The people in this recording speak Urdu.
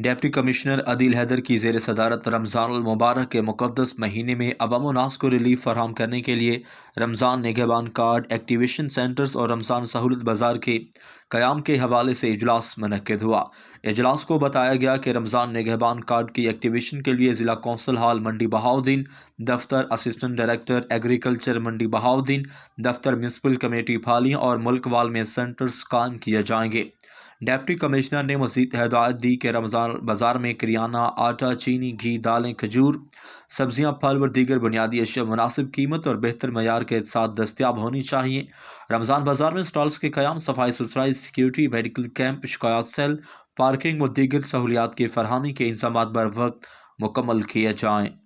ڈپٹی کمشنر عدیل حیدر کی زیر صدارت رمضان المبارک کے مقدس مہینے میں عوام و ناس کو ریلیف فراہم کرنے کے لیے رمضان نگہبان کارڈ ایکٹیویشن سینٹرز اور رمضان سہولت بازار کے قیام کے حوالے سے اجلاس منعقد ہوا۔ اجلاس کو بتایا گیا کہ رمضان نگہبان کارڈ کی ایکٹیویشن کے لیے ضلع کونسل ہال منڈی بہاؤالدین دفتر، اسسٹنٹ ڈائریکٹر ایگریکلچر منڈی بہاؤالدین دفتر، میونسپل کمیٹی پھالیاں اور ملک وال میں سینٹرز قائم کیے جائیں گے۔ ڈپٹی کمشنر نے مزید ہدایت دی کہ رمضان بازار میں کریانہ، آٹا، چینی، گھی، دالیں، کھجور، سبزیاں، پھل اور دیگر بنیادی اشیاء مناسب قیمت اور بہتر معیار کے ساتھ دستیاب ہونی چاہیے۔ رمضان بازار میں سٹالز کے قیام، صفائی ستھرائی، سیکیورٹی، میڈیکل کیمپ، شکایات سیل، پارکنگ اور دیگر سہولیات کی فراہمی کے انتظامات بر وقت مکمل کیے جائیں۔